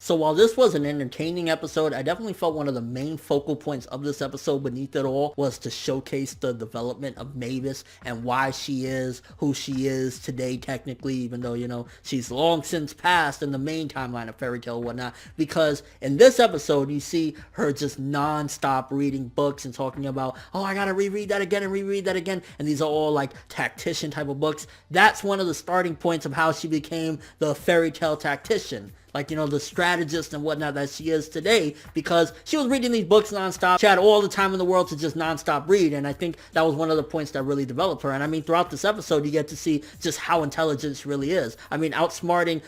So while this was an entertaining episode, I definitely felt one of the main focal points of this episode beneath it all was to showcase the development of Mavis and why she is who she is today technically, even though, she's long since passed in the main timeline of Fairy Tail and whatnot. Because in this episode, you see her just non-stop reading books and talking about, oh, I gotta reread that again and reread that again. And these are all like tactician type of books. That's one of the starting points of how she became the Fairy Tail tactician. Like, the strategist and whatnot that she is today, because she was reading these books nonstop. She had all the time in the world to just nonstop read, and I think that was one of the points that really developed her. And I mean, throughout this episode, you get to see just how intelligent she really is. I mean, outsmarting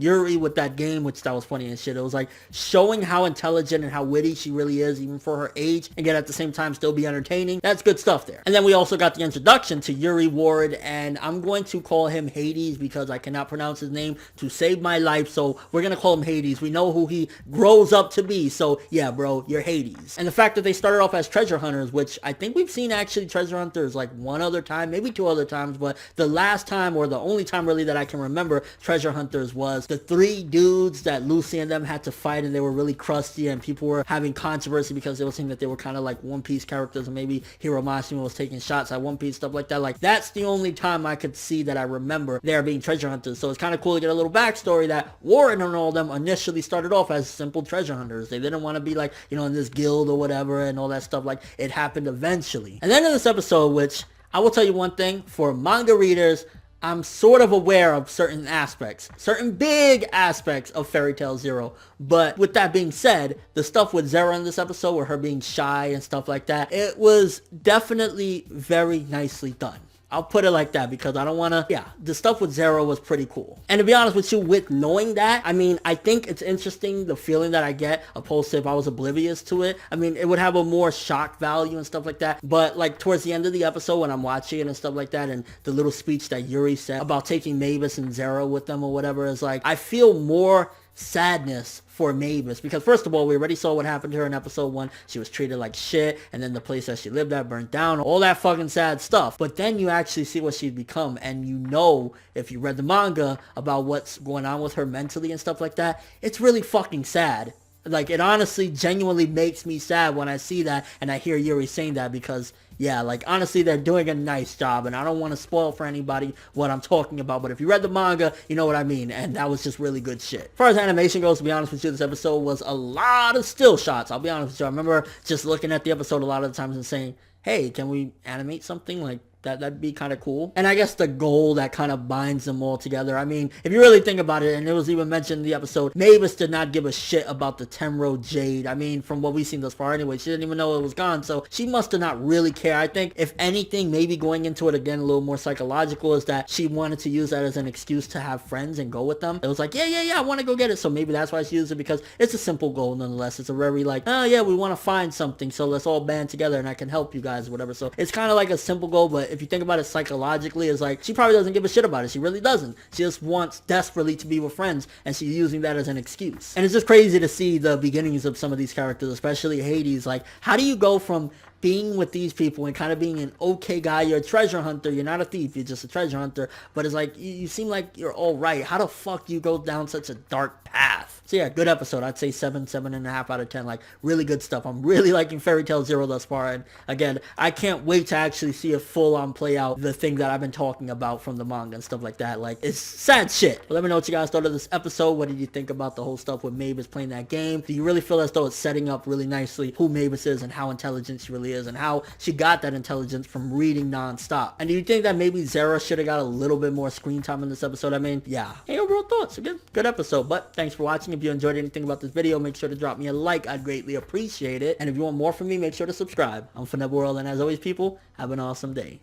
Yuri with that game, which that was funny and shit. It was like showing how intelligent and how witty she really is, even for her age, and yet at the same time still be entertaining. That's good stuff there. And then we also got the introduction to Yuri Ward, and I'm going to call him Hades because I cannot pronounce his name to save my life, so we're gonna call him Hades. We know who he grows up to be, so yeah, bro, you're Hades. And the fact that they started off as treasure hunters, which I think we've seen actually treasure hunters like one other time, maybe two other times, but the last time, or the only time really that I can remember treasure hunters, was the three dudes that Lucy and them had to fight, and they were really crusty, and people were having controversy because they were saying that they were kind of like One Piece characters, and maybe Hiro Mashima was taking shots at One Piece, stuff like that. Like, that's the only time I could see that I remember there being treasure hunters. So it's kind of cool to get a little backstory that Warren and all them initially started off as simple treasure hunters. They didn't want to be like, in this guild or whatever and all that stuff. Like, it happened eventually. And then in this episode, which I will tell you one thing, for manga readers, I'm sort of aware of certain aspects, certain big aspects of Fairy Tail Zero. But with that being said, the stuff with Zero in this episode, with her being shy and stuff like that, it was definitely very nicely done. I'll put it like that, because I don't want to, the stuff with Zero was pretty cool. And to be honest with you, with knowing that, I mean, I think it's interesting, the feeling that I get, opposed to if I was oblivious to it. I mean, it would have a more shock value and stuff like that. But like towards the end of the episode, when I'm watching it and stuff like that, and the little speech that Yuri said about taking Mavis and Zero with them or whatever, is like, I feel more sadness for Mavis, because first of all, we already saw what happened to her in episode 1. She was treated like shit, and then the place that she lived at burnt down, all that fucking sad stuff. But then you actually see what she'd become, and if you read the manga about what's going on with her mentally and stuff like that, it's really fucking sad. Like, it honestly genuinely makes me sad when I see that and I hear Yuri saying that, because like, honestly, they're doing a nice job, and I don't want to spoil for anybody what I'm talking about, but if you read the manga, you know what I mean, and that was just really good shit. As far as animation goes, to be honest with you, this episode was a lot of still shots. I'll be honest with you. I remember just looking at the episode a lot of the times and saying, hey, can we animate something like that'd be kind of cool. And I guess the goal that kind of binds them all together. I mean, if you really think about it, and it was even mentioned in the episode, Mavis did not give a shit about the Tenro Jade. I mean, from what we've seen thus far anyway, she didn't even know it was gone, so she must have not really care. I think, if anything, maybe going into it again a little more psychological, is that she wanted to use that as an excuse to have friends and go with them. It was like, yeah, I want to go get it, so maybe that's why she used it, because it's a simple goal nonetheless. It's a very like, oh yeah, we want to find something, so let's all band together and I can help you guys, whatever. So it's kind of like a simple goal, but if you think about it psychologically, it's like, she probably doesn't give a shit about it. She really doesn't. She just wants desperately to be with friends, and she's using that as an excuse. And it's just crazy to see the beginnings of some of these characters, especially Hades. Like, how do you go from being with these people and kind of being an okay guy? You're a treasure hunter, you're not a thief, you're just a treasure hunter, but it's like, you seem like you're all right. How the fuck do you go down such a dark path? So yeah, good episode. I'd say 7.5 out of 10. Like, really good stuff. I'm really liking Fairy Tail Zero thus far, and again, I can't wait to actually see it full on play out, the thing that I've been talking about from the manga and stuff like that. Like, it's sad shit. But let me know what you guys thought of this episode. What did you think about the whole stuff with Mavis playing that game? Do you really feel as though it's setting up really nicely who Mavis is and how intelligent she really is, and how she got that intelligence from reading non-stop? And do you think that maybe Zara should have got a little bit more screen time in this episode? I mean, yeah. Hey, overall thoughts. Again, good episode. But thanks for watching. If you enjoyed anything about this video, make sure to drop me a like. I'd greatly appreciate it. And if you want more from me, make sure to subscribe. I'm ForneverWorld, and as always, people, have an awesome day.